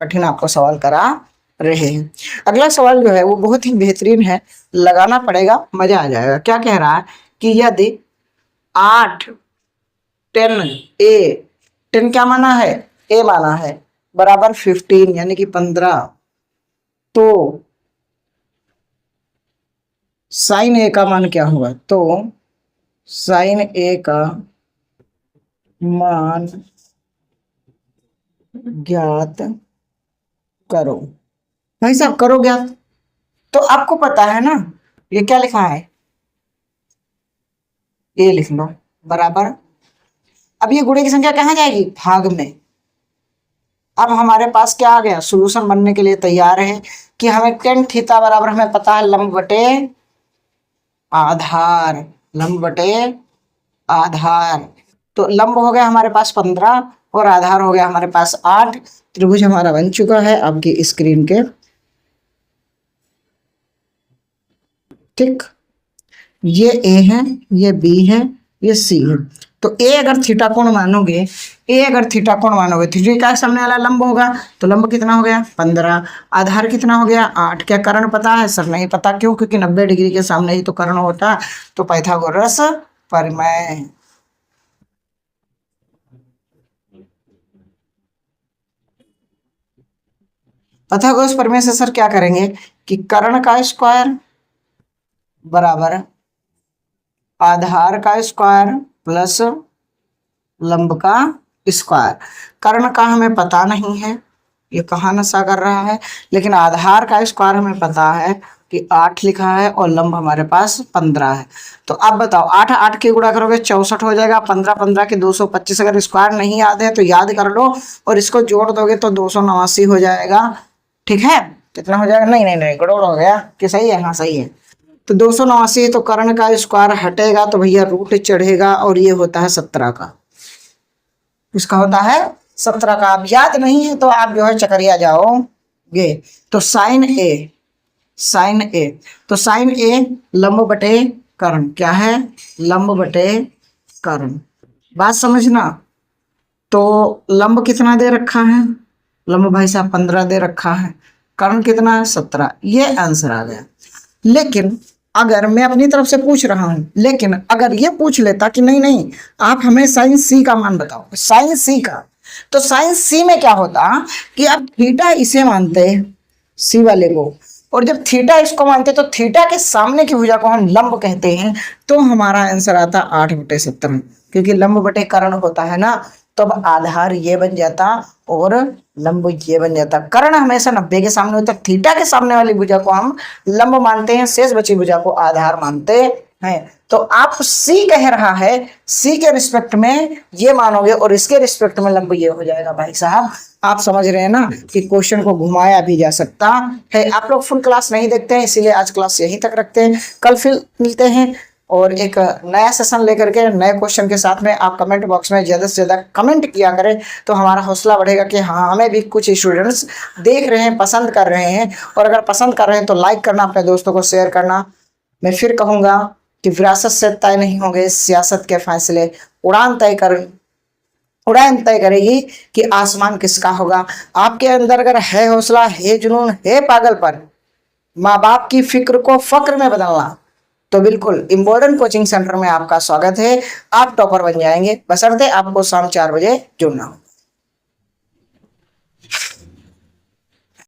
कठिन आपको सवाल करा रहे हैं। अगला सवाल जो है वो बहुत ही बेहतरीन है, लगाना पड़ेगा, मजा आ जाएगा। क्या कह रहा है कि यदि 8 10 ए, 10 क्या माना है, ए माना है, बराबर 15 यानी कि 15, तो साइन ए का मान क्या होगा? तो साइन ए का मान ज्ञात करो। भाई साहब करो ज्ञात, तो आपको पता है ना ये क्या लिखा है, ये लिख लो बराबर। अब ये गुणे की संख्या कहाँ जाएगी, भाग में। अब हमारे पास क्या आ गया, सोल्यूशन बनने के लिए तैयार है कि हमें टेन थीटा बराबर हमें पता है लंब बटे आधार, लंब बटे आधार। तो लंब हो गया हमारे पास 15 और आधार हो गया हमारे पास 8। त्रिभुज हमारा बन चुका है आपकी स्क्रीन के, ठीक। ये ए है, ये बी है, ये सी है। तो ए अगर थीटा कोण मानोगे, ए अगर थीटा कोण मानोगे, थीटा का सामने वाला लंब होगा, तो लंब कितना हो गया 15, आधार कितना हो गया 8। क्या कर्ण पता है? सर नहीं पता। क्यों? क्योंकि 90 डिग्री के सामने ही तो कर्ण होता, तो पाइथागोरस प्रमेय। पाइथागोरस प्रमेय से सर क्या करेंगे कि कर्ण का स्क्वायर बराबर आधार का स्क्वायर प्लस लंब का स्क्वायर। कर्ण का हमें पता नहीं है, ये कहाँ नशा कर रहा है, लेकिन आधार का स्क्वायर हमें पता है कि 8 लिखा है और लंब हमारे पास 15 है। तो अब बताओ 8 8 के गुणा करोगे 64 हो जाएगा, 15 15 के 225। अगर स्क्वायर नहीं याद है तो याद कर लो और इसको जोड़ दोगे तो 289 हो जाएगा, ठीक है। कितना हो जाएगा? नहीं नहीं नहीं, गड़बड़ हो गया कि सही है? हाँ सही है। तो 289, तो कर्ण का स्क्वायर हटेगा तो भैया रूट चढ़ेगा और ये होता है 17 का। इसका होता है 17 का। अब याद नहीं है तो आप जो है चकरिया जाओगे। तो साइन ए, साइन ए, तो साइन ए लंब बटे कर्ण, क्या है? लंब बटे कर्ण। बात समझना। तो लंब कितना दे रखा है? लंब भाई साहब 15 दे रखा है, कर्ण कितना है 17। ये आंसर आ गया। लेकिन अगर मैं अपनी तरफ से पूछ रहा हूं, लेकिन अगर ये पूछ लेता कि नहीं नहीं आप हमें साइन सी का मान बताओ, साइन सी का, तो साइन सी में क्या होता कि अब थीटा इसे मानते सी वाले को, और जब थीटा इसको मानते तो थीटा के सामने की भुजा को हम लंब कहते हैं, तो हमारा आंसर आता 8/17, क्योंकि लंब बटे कर्ण होता है ना। तो अब आधार ये बन जाता और लंब ये बन जाता। कर्ण हमेशा 90 के सामने होता, थीटा के सामने वाली भुजा को हम लंब मानते हैं, शेष बची भुजा को आधार मानते हैं। तो आप सी कह रहा है, सी के रिस्पेक्ट में ये मानोगे और इसके रिस्पेक्ट में लंब ये हो जाएगा। भाई साहब आप समझ रहे हैं ना कि क्वेश्चन को घुमाया भी जा सकता है। आप लोग फुल क्लास नहीं देखते हैं, इसीलिए आज क्लास यहीं तक रखते हैं। कल फिर मिलते हैं और एक नया सेशन लेकर के नए क्वेश्चन के साथ में। आप कमेंट बॉक्स में ज़्यादा से ज़्यादा कमेंट किया करें तो हमारा हौसला बढ़ेगा कि हाँ हमें भी कुछ स्टूडेंट्स देख रहे हैं, पसंद कर रहे हैं। और अगर पसंद कर रहे हैं तो लाइक करना, अपने दोस्तों को शेयर करना। मैं फिर कहूँगा कि विरासत से तय नहीं होंगे सियासत के फैसले, उड़ान तय करेगी कि आसमान किसका होगा। आपके अंदर अगर है हौसला, है जुनून, है पागलपन, माँ बाप की फिक्र को फक्र में बदलना, तो बिल्कुल इम्पोर्टेंट कोचिंग सेंटर में आपका स्वागत है। आप टॉपर बन जाएंगे, बशर्ते आपको शाम 4 बजे जुड़ना हो।